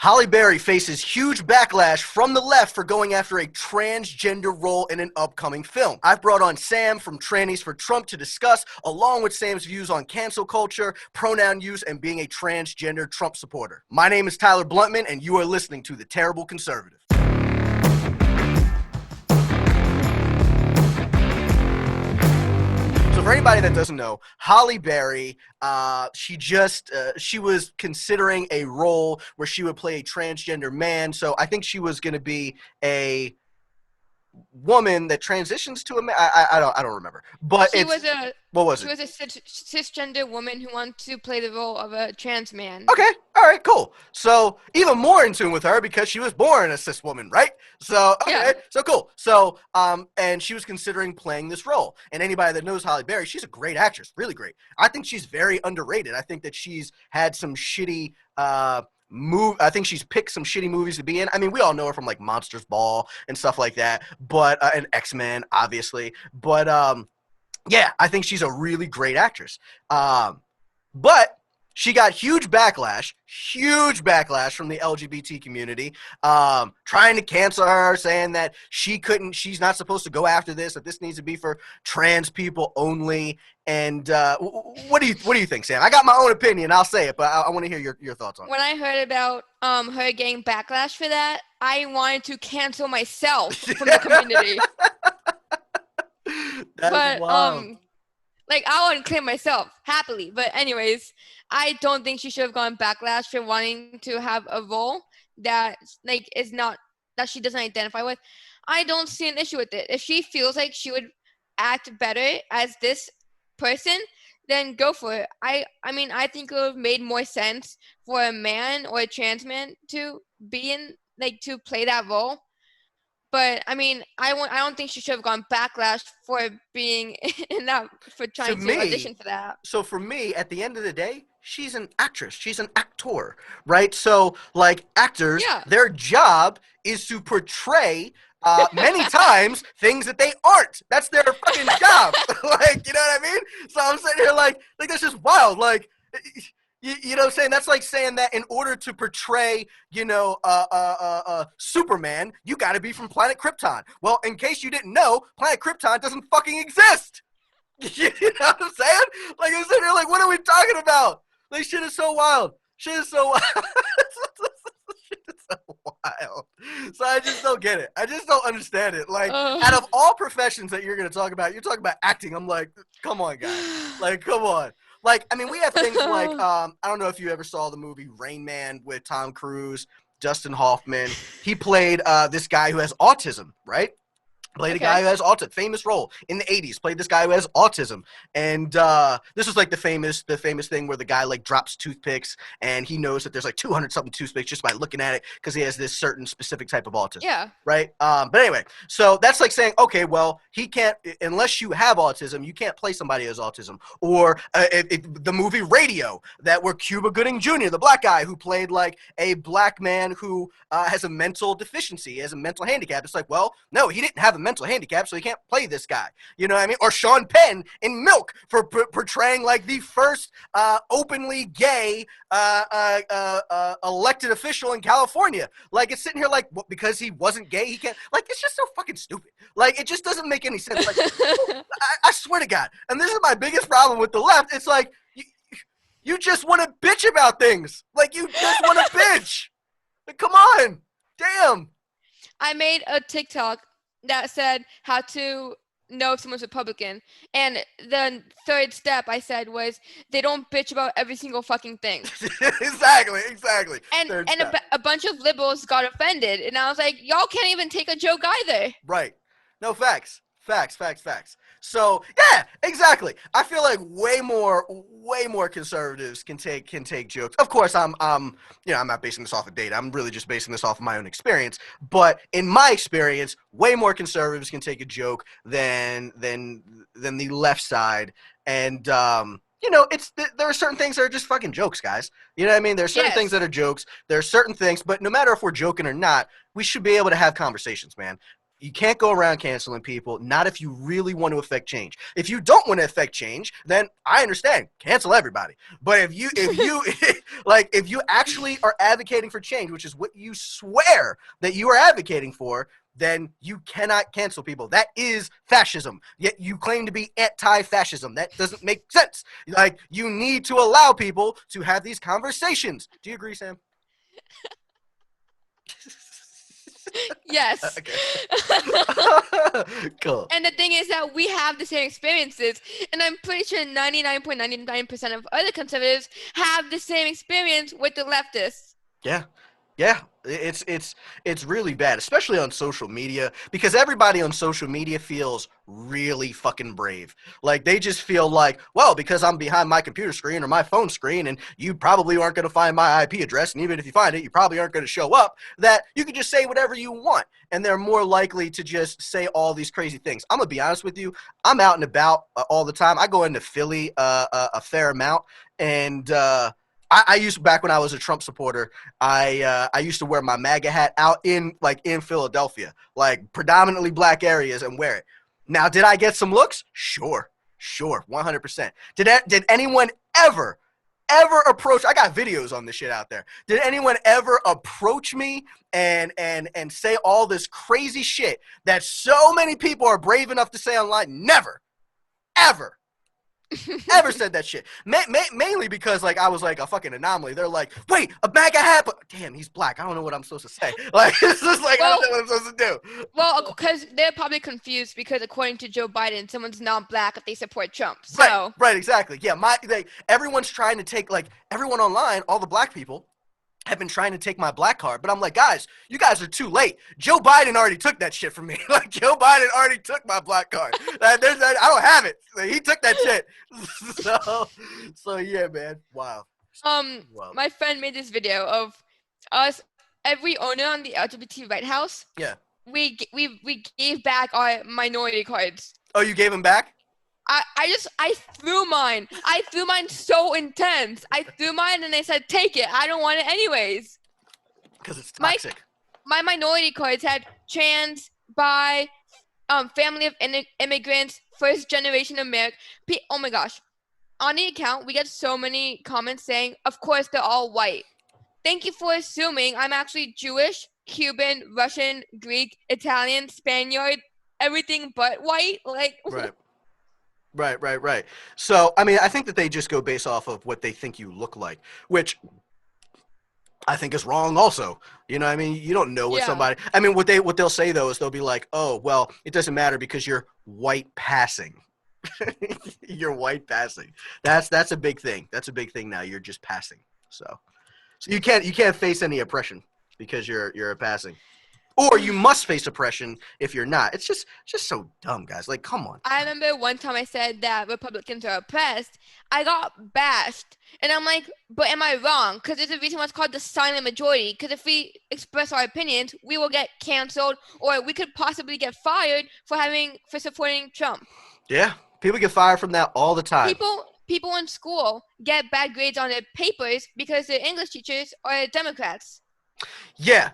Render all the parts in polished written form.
Halle Berry faces huge backlash from the left for going after a transgender role in an upcoming film. I've brought on Sam from Trannies4Trump to discuss, along with Sam's views on cancel culture, pronoun use, and being a transgender Trump supporter. My name is Tyler Bluntman, and you are listening to The Terrible Conservative. So for anybody that doesn't know, Halle Berry, she was considering a role where she would play a transgender man. So I think she was going to be a woman that transitions to a man. I don't remember. But what was it? She was a cisgender woman who wanted to play the role of a trans man. Okay, all right, cool. So even more in tune with her because she was born a cis woman, right? So okay, yeah. So cool. So and she was considering playing this role. And anybody that knows Halle Berry, she's a great actress, really great. I think she's very underrated. I think that she's had some shitty I think she's picked some shitty movies to be in. I mean, we all know her from like Monsters Ball and stuff like that, but and X-Men, obviously. But yeah, I think she's a really great actress. But she got huge backlash from the LGBT community, trying to cancel her, saying that she's not supposed to go after this, that this needs to be for trans people only. And what do you think, Sam? I got my own opinion. I'll say it, but I want to hear your thoughts on it. When I heard about her getting backlash for that, I wanted to cancel myself from the community. But wild. Like, I want to claim myself happily. But anyways, I don't think she should have gotten backlash for wanting to have a role that like is not that she doesn't identify with. I don't see an issue with it. If she feels like she would act better as this person, then go for it. I mean, I think it would have made more sense for a man or a trans man to be in, like, to play that role. But I mean, I don't think she should have gone backlash for being in that, for trying to audition for that. So for me, at the end of the day, she's an actress. She's an actor, right? So like actors, their job is to portray many times things that they aren't. That's their fucking job. Like, you know what I mean? So I'm sitting here like that's just wild. Like, you know what I'm saying? That's like saying that in order to portray, you know, Superman, you got to be from planet Krypton. Well, in case you didn't know, planet Krypton doesn't fucking exist. You know what I'm saying? Like, I'm sitting here like, what are we talking about? Like, shit is so wild. Shit is so wild. Shit is so wild. So I just don't get it. I just don't understand it. Like, out of all professions that you're going to talk about, you're talking about acting. I'm like, come on, guys. Like, come on. Like, I mean, we have things like, I don't know if you ever saw the movie Rain Man with Tom Cruise, Dustin Hoffman. He played this guy who has autism, right? Played a guy who has autism. Famous role in the 80s. Played this guy who has autism. And this was like the famous thing where the guy like drops toothpicks and he knows that there's like 200 something toothpicks just by looking at it because he has this certain specific type of autism. Yeah. Right? But anyway, so that's like saying, okay, well, he can't, unless you have autism, you can't play somebody who has autism. Or the movie Radio, that where Cuba Gooding Jr., the black guy who played like a black man who has a mental deficiency, has a mental handicap. It's like, well, no, he didn't have a mental handicap, so he can't play this guy. You know what I mean? Or Sean Penn in Milk for portraying like the first openly gay elected official in California. Like, it's sitting here like, well, because he wasn't gay, he can't. Like, it's just so fucking stupid. Like, it just doesn't make any sense. Like, I swear to God. And this is my biggest problem with the left. It's like, you just want to bitch about things. Like, you just want to bitch. Like, come on. Damn. I made a TikTok that said how to know if someone's Republican. And the third step I said was they don't bitch about every single fucking thing. Exactly. And a bunch of liberals got offended. And I was like, y'all can't even take a joke either. Right. No, facts. So yeah, exactly. I feel like way more conservatives can take jokes. Of course, I'm not basing this off of data. I'm really just basing this off of my own experience. But in my experience, way more conservatives can take a joke than the left side. And you know, there are certain things that are just fucking jokes, guys. You know what I mean? There are certain things that are jokes. There are certain things, but no matter if we're joking or not, we should be able to have conversations, man. You can't go around canceling people, not if you really want to affect change. If you don't want to affect change, then I understand. Cancel everybody. But if you Like, if you actually are advocating for change, which is what you swear that you are advocating for, then you cannot cancel people. That is fascism. Yet you claim to be anti-fascism. That doesn't make sense. Like, you need to allow people to have these conversations. Do you agree, Sam? Yes. Okay. Cool. And the thing is that we have the same experiences, and I'm pretty sure 99.99% of other conservatives have the same experience with the leftists. Yeah. Yeah, it's really bad, especially on social media, because everybody on social media feels really fucking brave. Like, they just feel like, well, because I'm behind my computer screen or my phone screen, and you probably aren't going to find my IP address, and even if you find it, you probably aren't going to show up, that you can just say whatever you want, and they're more likely to just say all these crazy things. I'm going to be honest with you. I'm out and about all the time. I go into Philly a fair amount, and I used, back when I was a Trump supporter, I used to wear my MAGA hat out in Philadelphia, like predominantly black areas, and wear it. Now, did I get some looks? Sure, 100%. Did anyone ever approach? I got videos on this shit out there. Did anyone ever approach me and say all this crazy shit that so many people are brave enough to say online? Never, ever. Ever said that shit. Mainly because, like, I was like a fucking anomaly. They're like, wait, a MAGA hat, but damn, he's black. I don't know what I'm supposed to say. Like, it's just like, well, I don't know what I'm supposed to do. Well, because they're probably confused because according to Joe Biden, someone's not black if they support Trump. So right, exactly. Yeah, everyone's trying to take, like, everyone online, all the black people have been trying to take my black card, but I'm like, guys, you guys are too late. Joe Biden already took that shit from me. Like, Joe Biden already took my black card. I don't have it. Like, he took that shit. So yeah, man. Wow. My friend made this video of us, every owner on the LGBT Right House. Yeah. We gave back our minority cards. Oh, you gave them back? I threw mine. I threw mine so intense. I threw mine and they said, take it. I don't want it anyways. Because it's toxic. My minority cards had trans, bi, family of immigrants, first generation American. Oh my gosh. On the account, we get so many comments saying, of course, they're all white. Thank you for assuming I'm actually Jewish, Cuban, Russian, Greek, Italian, Spaniard, everything but white. Like, right. Right. So, I mean, I think that they just go based off of what they think you look like, which I think is wrong also. You know what I mean? You don't know what somebody, I mean, what they'll say though is they'll be like, oh, well, it doesn't matter because you're white passing. You're white passing. That's a big thing. That's a big thing now. You're just passing. So you can't face any oppression because you're a passing. Or you must face oppression if you're not. It's just so dumb, guys. Like, come on. I remember one time I said that Republicans are oppressed. I got bashed. And I'm like, but am I wrong? Because there's a reason why it's called the silent majority. Because if we express our opinions, we will get canceled, or we could possibly get fired for supporting Trump. Yeah, people get fired from that all the time. People in school get bad grades on their papers because their English teachers are Democrats. Yeah.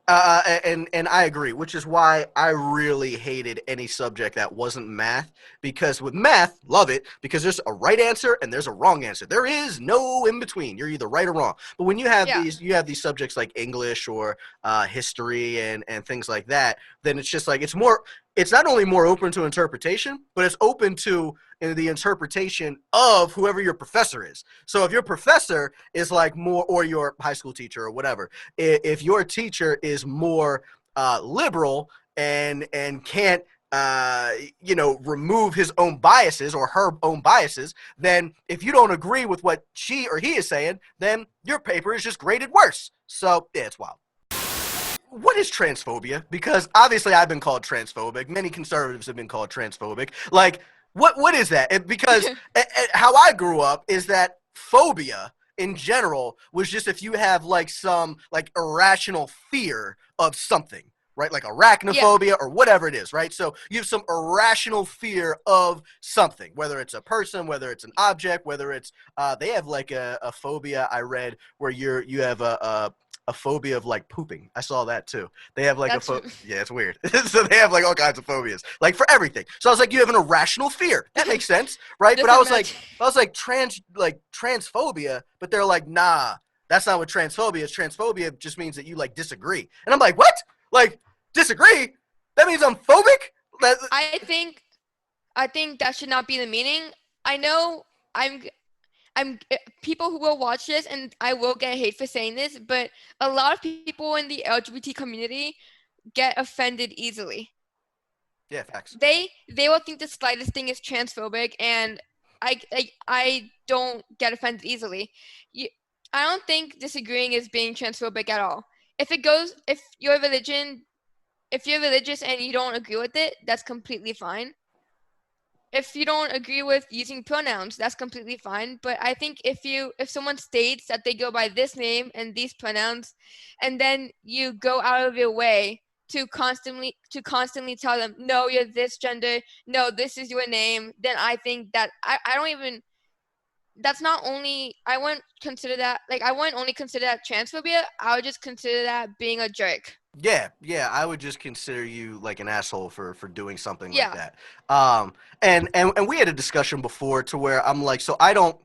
And I agree, which is why I really hated any subject that wasn't math, because with math, love it, because there's a right answer and there's a wrong answer. There is no in between. You're either right or wrong. But when you have these subjects like English or history and things like that, then it's just like it's not only more open to interpretation, but it's open to the interpretation of whoever your professor is. So if your professor is like more, or your high school teacher or whatever, if your teacher is more liberal and can't remove his own biases or her own biases, then if you don't agree with what she or he is saying, then your paper is just graded worse. So yeah, it's wild. What is transphobia? Because obviously I've been called transphobic. Many conservatives have been called transphobic. Like, what is that? Because how I grew up is that phobia in general was just if you have like some like irrational fear of something, right? Like arachnophobia or whatever it is, right? So you have some irrational fear of something, whether it's a person, whether it's an object, whether it's they have like a phobia I read where you have a phobia of like pooping. I saw that too. They have like That's yeah, it's weird. So they have like all kinds of phobias, like for everything. So I was like, you have an irrational fear. That makes sense, right? But I was like transphobia, but they're like, nah, that's not what transphobia is. Transphobia just means that you like disagree. And I'm like, what? Like disagree? That means I'm phobic? I think that should not be the meaning. I know I'm people who will watch this, and I will get hate for saying this, but a lot of people in the LGBT community get offended easily. Yeah, facts. They will think the slightest thing is transphobic, and I don't get offended easily. I don't think disagreeing is being transphobic at all. If you're religious and you don't agree with it, that's completely fine. If you don't agree with using pronouns, that's completely fine. But I think if someone states that they go by this name and these pronouns, and then you go out of your way to constantly tell them, no, you're this gender, no, this is your name, then I think that I don't even, that's not only, I wouldn't only consider that transphobia, I would just consider that being a jerk. Yeah, I would just consider you like an asshole for doing something like that. And we had a discussion before to where I'm like, so I don't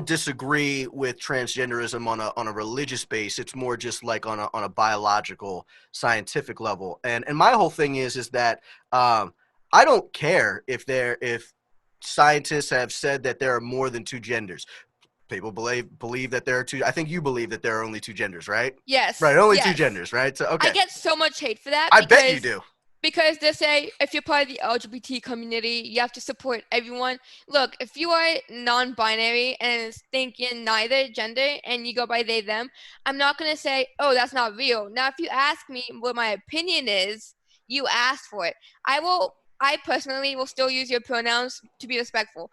disagree with transgenderism on a religious base. It's more just like on a biological, scientific level. And my whole thing is that I don't care if scientists have said that there are more than two genders. People believe that there are two. I think you believe that there are only two genders, right? Yes. Right, only two genders, right? So okay. I get so much hate for that. I bet you do. Because they say if you're part of the LGBT community, you have to support everyone. Look, if you are non-binary and think you're neither gender and you go by they, them, I'm not going to say, oh, that's not real. Now, if you ask me what my opinion is, you asked for it. I personally will still use your pronouns to be respectful.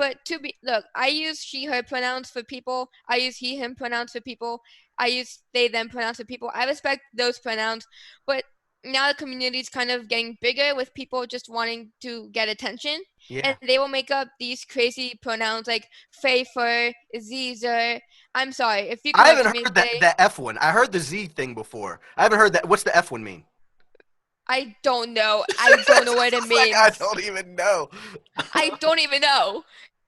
Look, I use she, her pronouns for people. I use he, him pronouns for people. I use they, them pronouns for people. I respect those pronouns, but now the community is kind of getting bigger with people just wanting to get attention. Yeah. And they will make up these crazy pronouns like Fafer, Zeezer. I'm sorry. If you I haven't heard that F one. I heard the Z thing before. I haven't heard that. What's the F one mean? I don't know. I don't know what it means. I don't even know. I don't even know.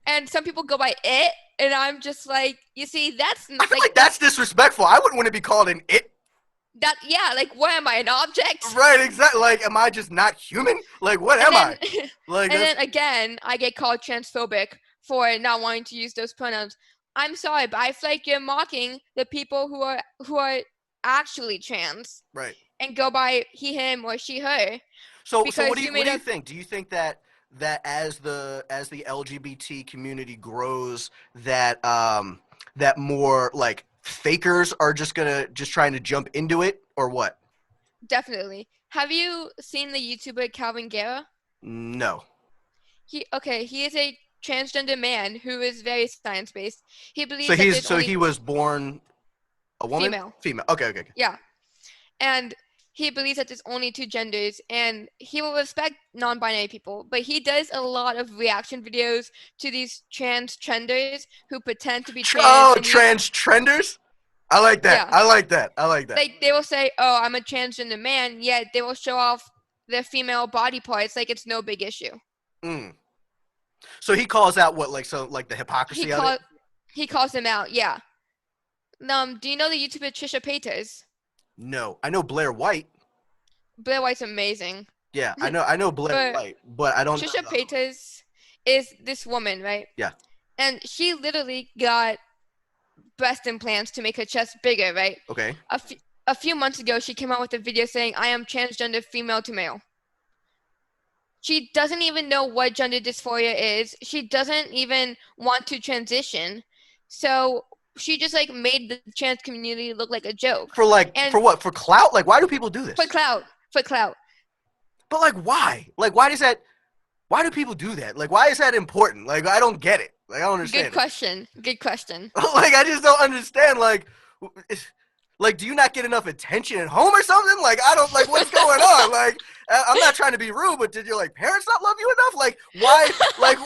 And some people go by it, and I'm just like, you see, that's I feel like that's disrespectful. I wouldn't want to be called an it. Like, what am I, an object? Right, exactly. Like, am I just not human? Like, what am I? Like, and then again, I get called transphobic for not wanting to use those pronouns. I'm sorry, but I feel like you're mocking the people who are actually trans. Right. And go by he, him, or she, her. So what do you think? Do you think that as the LGBT community grows, that that more like fakers are just trying to jump into it, or what? Definitely. Have you seen the YouTuber Calvin Guerra? No. He is a transgender man who is very science-based. He believes he was born a woman? Female. Okay. Yeah. And he believes that there's only two genders, and he will respect non-binary people, but he does a lot of reaction videos to these trenders who pretend to be trans. Oh, trenders? I like that. Yeah. I like that. They will say, oh, I'm a transgender man, yet they will show off their female body parts like it's no big issue. So he calls out the hypocrisy of it? He calls them out, yeah. Do you know the YouTuber Trisha Paytas? No, I know Blair White. Blair White's amazing. Yeah, I know Blair White, but I don't know. Trisha Paytas is this woman, right? Yeah. And she literally got breast implants to make her chest bigger, right? Okay. A few months ago, she came out with a video saying, I am transgender female to male. She doesn't even know what gender dysphoria is. She doesn't even want to transition. So she just made the trans community look like a joke. For what? For clout? Like, why do people do this? For clout. But why? Why do people do that? Why is that important? I don't get it. I don't understand. Good question. I just don't understand. Do you not get enough attention at home or something? I don't, what's going on? I'm not trying to be rude, but did your, parents not love you enough? Why, why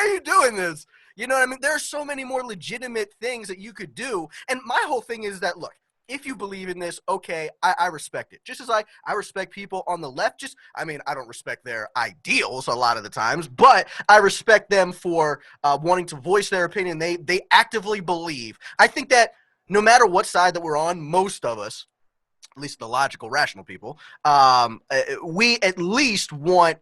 are you doing this? You know what I mean? There are so many more legitimate things that you could do. And my whole thing is that, look, if you believe in this, okay, I respect it. Just as I respect people on the left. I don't respect their ideals a lot of the times, but I respect them for wanting to voice their opinion. They actively believe. I think that no matter what side that we're on, most of us, at least the logical, rational people, we at least want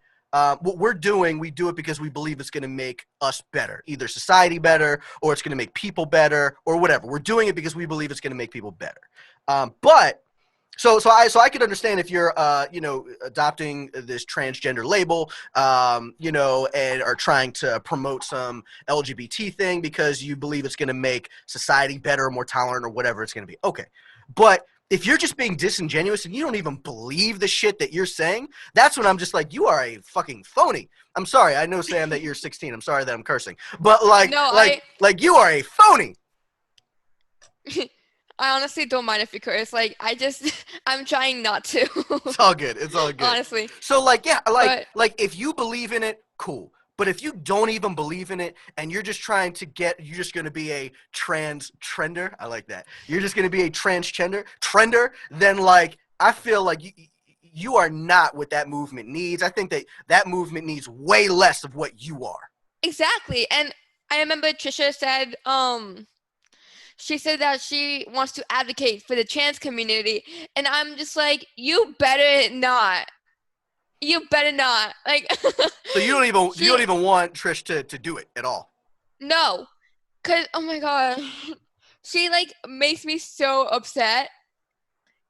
what we're doing, we do it because we believe it's going to make us better, either society better or it's going to make people better or whatever. We're doing it because we believe it's going to make people better. But so I could understand if you're, adopting this transgender label, and are trying to promote some LGBT thing because you believe it's going to make society better, more tolerant, or whatever it's going to be. Okay, but if you're just being disingenuous and you don't even believe the shit that you're saying, that's when I'm just like, you are a fucking phony. I'm sorry. I know, Sam, that you're 16. I'm sorry that I'm cursing. But like you are a phony. I honestly don't mind if you curse. Like, I'm trying not to. It's all good. It's all good. Honestly. So like if you believe in it, cool. But if you don't even believe in it and you're just trying to you're just going to be a trender. I like that. You're just going to be a trender, then like, I feel like you are not what that movement needs. I think that movement needs way less of what you are. Exactly. And I remember Trisha said, she said that she wants to advocate for the trans community. And I'm just like, you better not. You better not. Like, so you don't even want Trish to do it at all? No. Cause, oh my God, she like makes me so upset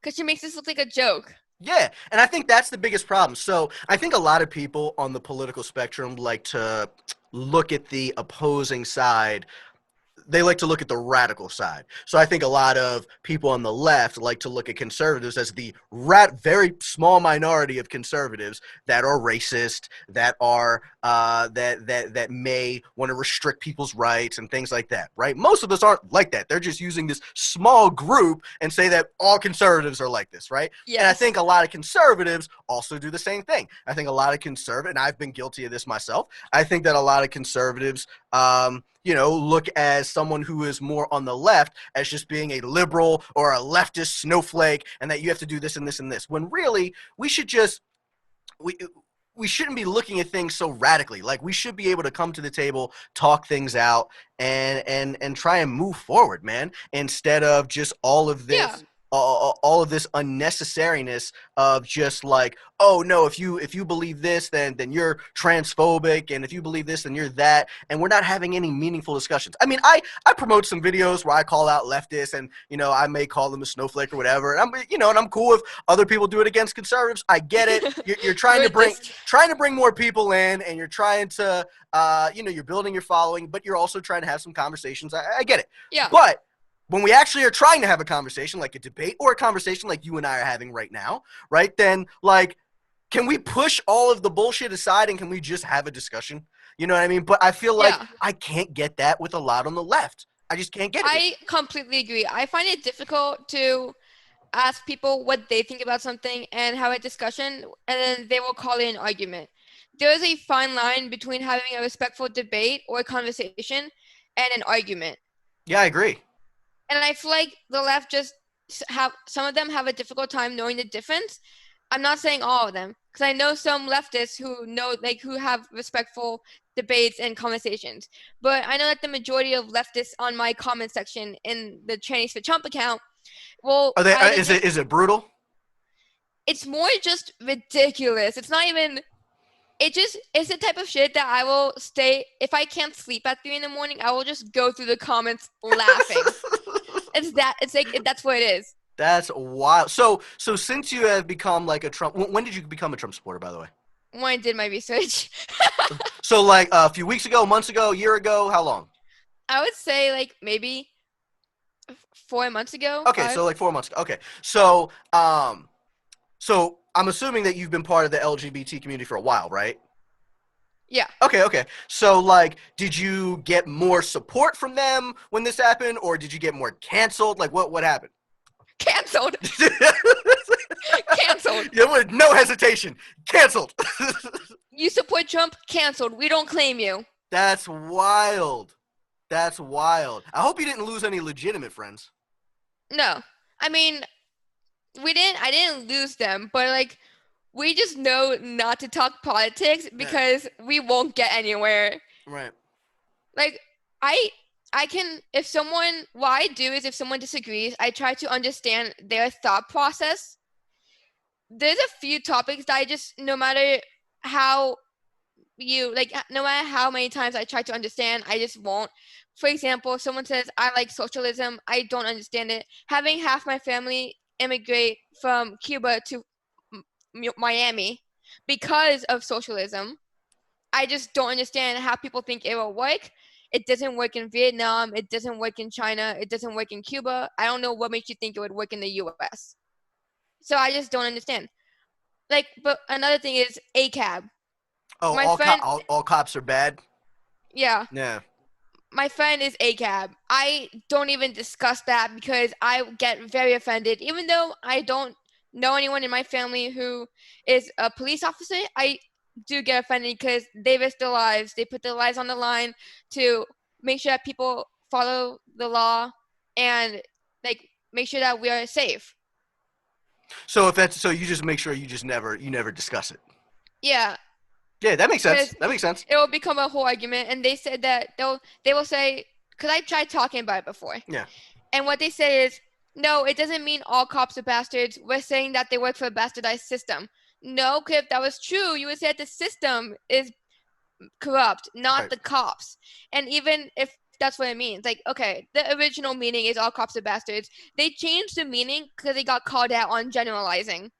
because she makes this look like a joke. Yeah, and I think that's the biggest problem. So I think a lot of people on the political spectrum like to look at the opposing side. They like to look at the radical side. So I think a lot of people on the left like to look at conservatives as the very small minority of conservatives that are racist, that are that may want to restrict people's rights and things like that, right? Most of us aren't like that. They're just using this small group and say that all conservatives are like this, right? Yes. And I think a lot of conservatives also do the same thing. I think a lot of and I've been guilty of this myself, I think that a lot of conservatives look as someone who is more on the left as just being a liberal or a leftist snowflake, and that you have to do this and this and this. When really, we should just we shouldn't be looking at things so radically. Like, we should be able to come to the table, talk things out, and try and move forward, man. Instead of just all of this. Yeah. All of this unnecessariness of just like, oh no, if you believe this, then you're transphobic, and if you believe this, then you're that, and we're not having any meaningful discussions. I mean, I promote some videos where I call out leftists, and I may call them a snowflake or whatever, and I'm cool if other people do it against conservatives. I get it. You're trying to bring more people in, and you're trying to you're building your following, but you're also trying to have some conversations. I get it. Yeah. But when we actually are trying to have a conversation, like a debate or a conversation like you and I are having right now, right, then, like, can we push all of the bullshit aside and can we just have a discussion? You know what I mean? But I feel like I can't get that with a lot on the left. I just can't get it. I completely agree. I find it difficult to ask people what they think about something and have a discussion, and then they will call it an argument. There is a fine line between having a respectful debate or a conversation and an argument. Yeah, I agree. And I feel like the left some of them have a difficult time knowing the difference. I'm not saying all of them, because I know some leftists who have respectful debates and conversations. But I know that the majority of leftists on my comment section in the Trannies4Trump account, is it brutal? It's more just ridiculous. It's not even. It's the type of shit that I will stay. If I can't sleep at 3 a.m, I will just go through the comments laughing. That's what it is. That's wild. So since you have become like a Trump, when did you become a Trump supporter, by the way? When I did my research. So like a few weeks ago, months ago, a year ago, how long? I would say like maybe 4 months ago. Okay, 5. So like 4 months ago. Okay, so I'm assuming that you've been part of the LGBT community for a while, right? Yeah. Okay. So, like, did you get more support from them when this happened, or did you get more canceled? Like, what happened? Canceled. Canceled. Yeah, with no hesitation. Canceled. You support Trump? Canceled. We don't claim you. That's wild. That's wild. I hope you didn't lose any legitimate friends. No, I mean, I didn't lose them, but like, we just know not to talk politics because we won't get anywhere. Right. Like, I can, if someone, what I do is if someone disagrees, I try to understand their thought process. There's a few topics that I just, no matter how no matter how many times I try to understand, I just won't. For example, if someone says, I like socialism, I don't understand it. Having half my family immigrate from Cuba to Miami because of socialism, I just don't understand how people think it will work. It doesn't work in Vietnam. It doesn't work in China. It doesn't work in Cuba. I don't know what makes you think it would work in the US. So I just don't understand. Like, but another thing is ACAB. Oh, My friend, all cops are bad? yeah. Yeah. My friend is ACAB. I don't even discuss that because I get very offended. Even though I don't know anyone in my family who is a police officer, I do get offended because they risk their lives. They put their lives on the line to make sure that people follow the law and like make sure that we are safe. So you just make sure you never discuss it. Yeah, Yeah, that makes sense. because That makes sense. it will become a whole argument. And they said that they will say, because I tried talking about it before. Yeah. And what they say is, no, it doesn't mean all cops are bastards. We're saying that they work for a bastardized system. No, because if that was true, you would say that the system is corrupt, not Right. the cops. And even if that's what it means, like, okay, the original meaning is all cops are bastards. They changed the meaning because they got called out on generalizing.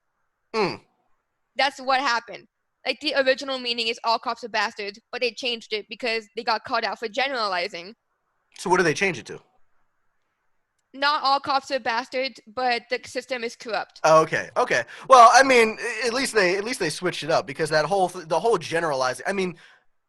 That's what happened. Like, the original meaning is all cops are bastards, but they changed it because they got called out for generalizing. So what do they change it to? Not all cops are bastards, but the system is corrupt. Oh, okay. Okay. Well, I mean, at least they switched it up because the whole generalizing. I mean,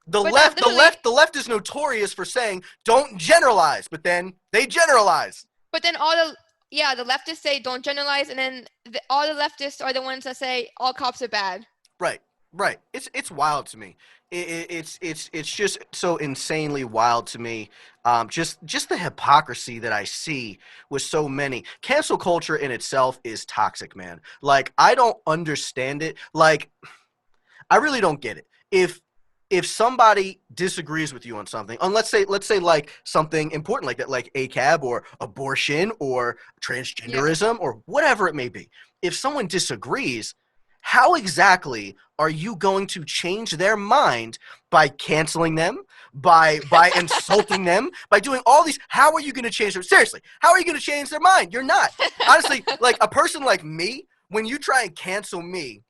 the left is notorious for saying don't generalize, but then they generalize. But then the leftists say don't generalize, and then all the leftists are the ones that say all cops are bad. Right. Right. It's wild to me. It's just so insanely wild to me. Just the hypocrisy that I see with so many. Cancel culture in itself is toxic, man. Like, I don't understand it. Like, I really don't get it. If somebody disagrees with you on something, on let's say like something important like that, like ACAB or abortion or transgenderism or whatever it may be, if someone disagrees, how exactly are you going to change their mind by canceling them, by insulting them, by doing all these? How are you going to change them? Seriously, how are you going to change their mind? You're not. Honestly, like a person like me, when you try and cancel me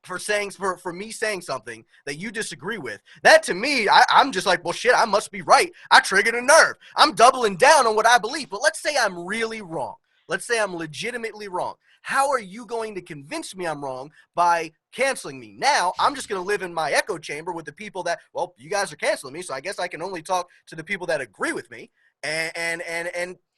for me saying something that you disagree with, that to me, I'm just like, well, shit, I must be right. I triggered a nerve. I'm doubling down on what I believe. But let's say I'm really wrong. Let's say I'm legitimately wrong. How are you going to convince me I'm wrong by canceling me? Now, I'm just going to live in my echo chamber with the people that, well, you guys are canceling me, so I guess I can only talk to the people that agree with me. And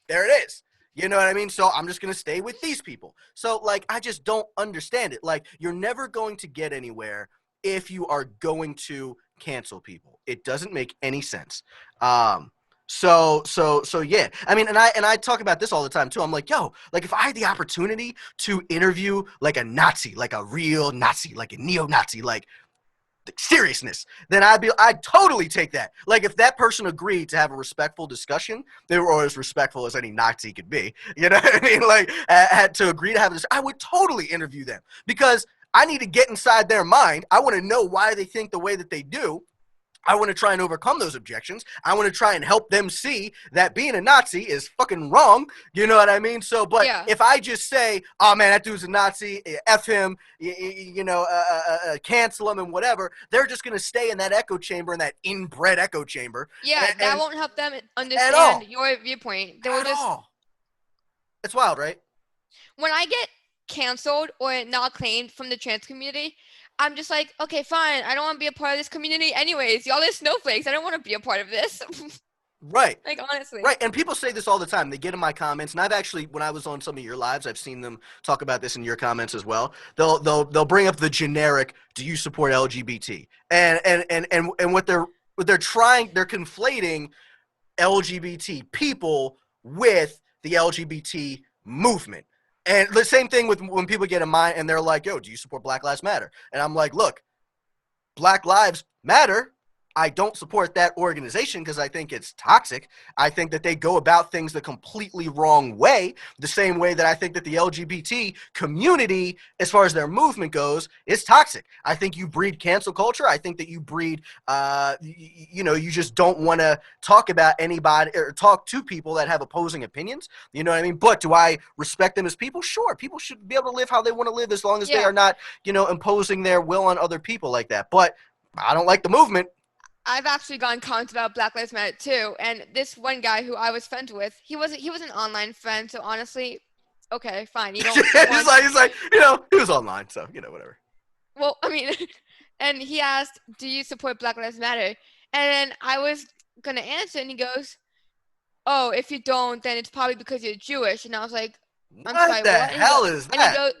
there it is. You know what I mean? So I'm just going to stay with these people. So, like, I just don't understand it. Like, you're never going to get anywhere if you are going to cancel people. It doesn't make any sense. So yeah. I mean, and I talk about this all the time too. I'm like, yo, like if I had the opportunity to interview like a Nazi, like a real Nazi, like a neo-Nazi, like seriousness, then I'd totally take that. Like if that person agreed to have a respectful discussion, they were as respectful as any Nazi could be. You know what I mean? Like had to agree to have this, I would totally interview them because I need to get inside their mind. I want to know why they think the way that they do. I want to try and overcome those objections. I want to try and help them see that being a Nazi is fucking wrong. You know what I mean? So, but if I just say, oh man, that dude's a Nazi, F him, cancel him and whatever, they're just going to stay in that echo chamber, in that inbred echo chamber. Yeah, that won't help them understand your viewpoint. They will just... It's wild, right? When I get canceled or not claimed from the trans community, I'm just like, okay, fine. I don't want to be a part of this community anyways. Y'all are snowflakes. I don't want to be a part of this. Right. Like, honestly. Right. And people say this all the time. They get in my comments, and I've actually, when I was on some of your lives, I've seen them talk about this in your comments as well. They'll bring up the generic, do you support LGBT? And what they're conflating LGBT people with the LGBT movement. And the same thing with when people get in mind and they're like, yo, do you support Black Lives Matter? And I'm like, look, Black Lives Matter. I don't support that organization because I think it's toxic. I think that they go about things the completely wrong way, the same way that I think that the LGBT community, as far as their movement goes, is toxic. I think you breed cancel culture. I think that you breed, you just don't want to talk about anybody or talk to people that have opposing opinions. You know what I mean? But do I respect them as people? Sure. People should be able to live how they want to live as long as they are not, imposing their will on other people like that. But I don't like the movement. I've actually gotten comments about Black Lives Matter too, and this one guy who I was friends with, he was an online friend, so honestly, okay, fine. You don't. he's like, he was online, so whatever. Well, I mean, and he asked, "Do you support Black Lives Matter?" And then I was gonna answer, and he goes, "Oh, if you don't, then it's probably because you're Jewish." And I was like, "I'm sorry, what the hell is that?"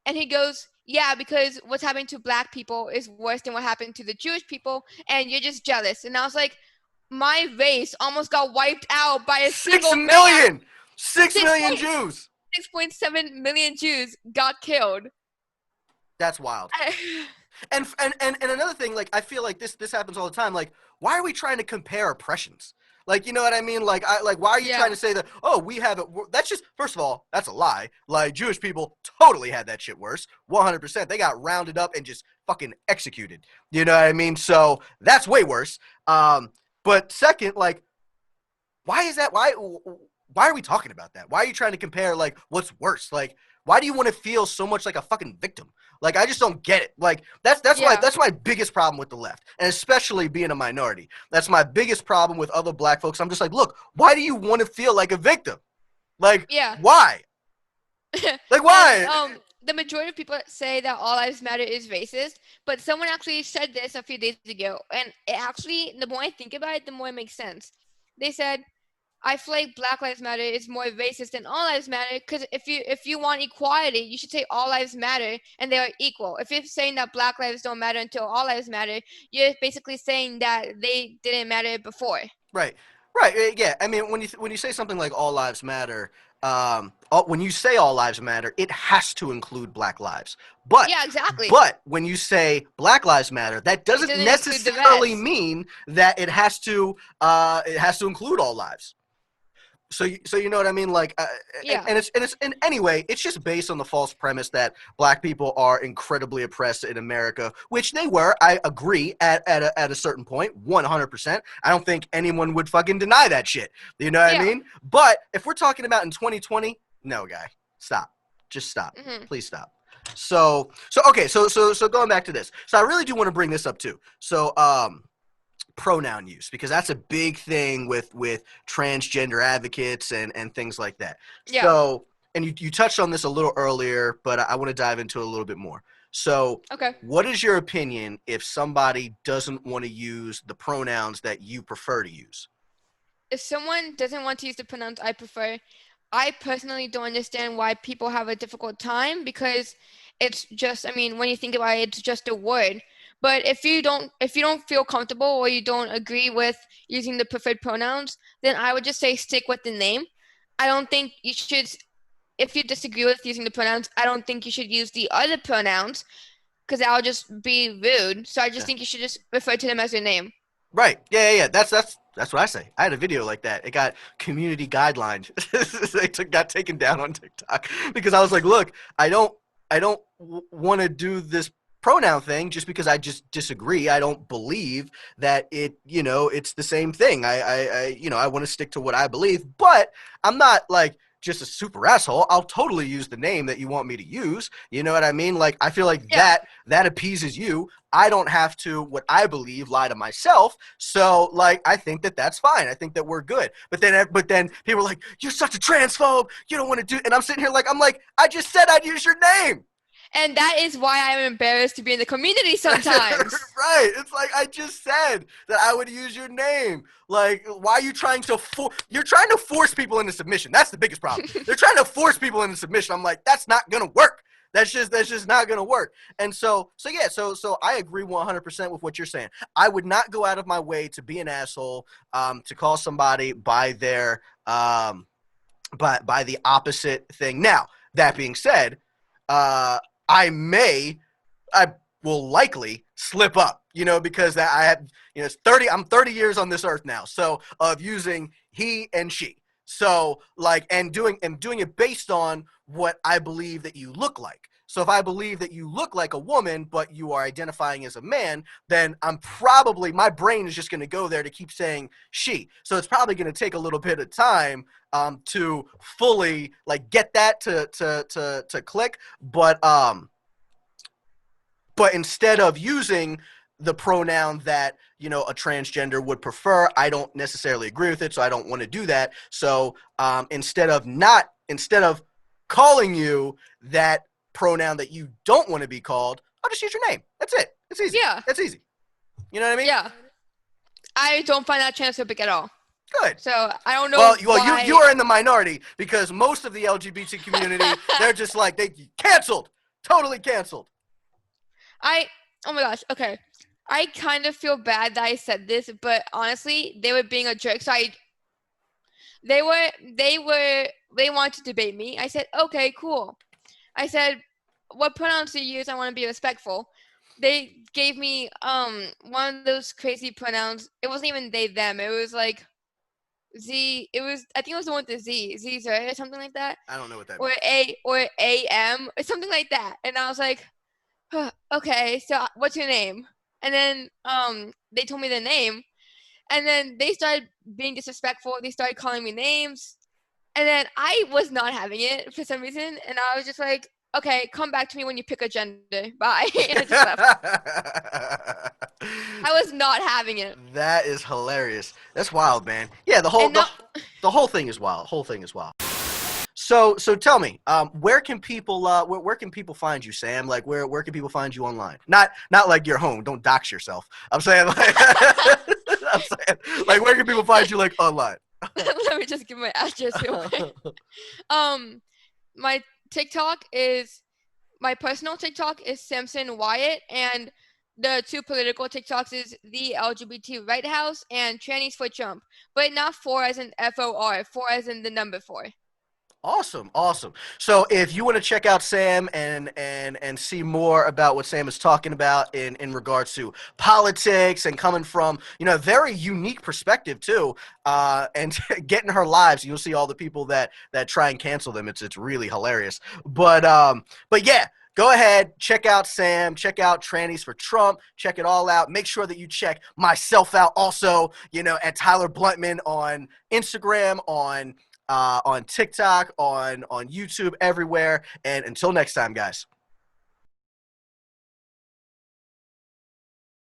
And he goes, yeah, because what's happening to Black people is worse than what happened to the Jewish people, and you're just jealous. And I was like, my race almost got wiped out by a single man. 6 million Jews. 6.7 million Jews got killed. That's wild. And another thing, like, I feel like this happens all the time. Like, why are we trying to compare oppressions? Like, you know what I mean? Like, why are you trying to say that, oh, we have it? That's just, first of all, that's a lie. Like, Jewish people totally had that shit worse. 100%. They got rounded up and just fucking executed. You know what I mean? So that's way worse. But second, like, why is that? Why are we talking about that? Why are you trying to compare, like, what's worse? Like, why do you want to feel so much like a fucking victim? Like, I just don't get it. Like, that's my biggest problem with the left, and especially being a minority. That's my biggest problem with other Black folks. I'm just like, look, why do you want to feel like a victim? Like, why? Like, why? And, the majority of people say that all lives matter is racist, but someone actually said this a few days ago, and it actually, the more I think about it, the more it makes sense. They said, I feel like Black Lives Matter is more racist than all lives matter, because if you want equality, you should say all lives matter and they are equal. If you're saying that Black lives don't matter until all lives matter, you're basically saying that they didn't matter before. Right. Yeah. I mean, when you say something like all lives matter, when you say all lives matter, it has to include Black lives. But yeah, exactly. But when you say Black Lives Matter, that doesn't necessarily mean that it has to include all lives. So you know what I mean? Like, and it's and anyway, it's just based on the false premise that Black people are incredibly oppressed in America, which they were. I agree at a certain point, 100%. I don't think anyone would fucking deny that shit. You know what I mean? But if we're talking about in 2020, no, guy, stop. Just stop. Mm-hmm. Please stop. So okay, so going back to this. So I really do want to bring this up too. So pronoun use, because that's a big thing with transgender advocates and things like that. Yeah. So, and you touched on this a little earlier, but I want to dive into it a little bit more. So, okay, what is your opinion if somebody doesn't want to use the pronouns that you prefer to use? If someone doesn't want to use the pronouns I prefer, I personally don't understand why people have a difficult time, because it's just, I mean, when you think about it, it's just a word. But if you don't feel comfortable or you don't agree with using the preferred pronouns, then I would just say stick with the name. I don't think you should, if you disagree with using the pronouns, I don't think you should use the other pronouns, because that would just be rude. So I just think you should just refer to them as your name. Right. Yeah. That's what I say. I had a video like that. It got community guidelined. Got taken down on TikTok because I was like, look, I don't want to do this pronoun thing just because I just disagree. I don't believe that it's the same thing. I want to stick to what I believe, but I'm not like just a super asshole. I'll totally use the name that you want me to use. You know what I mean? Like, I feel like that appeases you. I don't have to, what I believe, lie to myself. So, like, I think that that's fine. I think that we're good. But then people are like, you're such a transphobe. You don't want to do, and I'm sitting here like, I just said I'd use your name. And that is why I'm embarrassed to be in the community sometimes. Right. It's like, I just said that I would use your name. Like, why are you trying to you're trying to force people into submission. That's the biggest problem. They're trying to force people into submission. I'm like, that's not going to work. That's just not gonna work. And so I agree 100% with what you're saying. I would not go out of my way to be an asshole, to call somebody by their by the opposite thing. Now, that being said, I will likely slip up, because that I have, it's 30, I'm 30 years on this earth now. So of using he and she. So and doing it based on what I believe that you look like. So if I believe that you look like a woman, but you are identifying as a man, then my brain is just going to go there to keep saying she. So it's probably going to take a little bit of time to fully get that to click. But instead of using the pronoun that, a transgender would prefer, I don't necessarily agree with it, so I don't want to do that. So instead of calling you that pronoun that you don't want to be called, I'll just use your name. That's it. It's easy. Yeah. That's easy. You know what I mean? Yeah. I don't find that transphobic at all. Good. So I don't know. Well, why... you are in the minority, because most of the LGBT community, they're just they canceled, totally canceled. Oh my gosh. Okay. I kind of feel bad that I said this, but honestly, they were being a jerk. So they wanted to debate me. I said, okay, cool. I said, what pronouns do you use? I want to be respectful. They gave me one of those crazy pronouns. It wasn't even they, them. It was like Z. I think it was the one with the Z. Z's, right? Or something like that. I don't know what that means. Or AM or something like that. And I was like, huh, okay, so what's your name? And then they told me the name. And then they started being disrespectful. They started calling me names. And then I was not having it for some reason. And I was just like, okay, come back to me when you pick a gender. Bye. And I just left. I was not having it. That is hilarious. That's wild, man. Yeah, the whole thing is wild. Whole thing is wild. So tell me, where can people find you, Sam? Where can people find you online? Not like your home. Don't dox yourself. I'm saying where can people find you online? Let me just give my address real quick. My personal TikTok is Samson Wyatt, and the two political TikToks is the LGBT Right House and Trannies4Trump, but not 4 as in FOR, 4 as in the number 4. Awesome. So if you want to check out Sam and see more about what Sam is talking about in regards to politics and coming from, a very unique perspective too, and getting her lives, you'll see all the people that try and cancel them. It's really hilarious. But yeah. Go ahead, check out Sam, check out Trannies4Trump, check it all out. Make sure that you check myself out also, at Tyler Bluntman on Instagram, on TikTok, on YouTube, everywhere. And until next time, guys.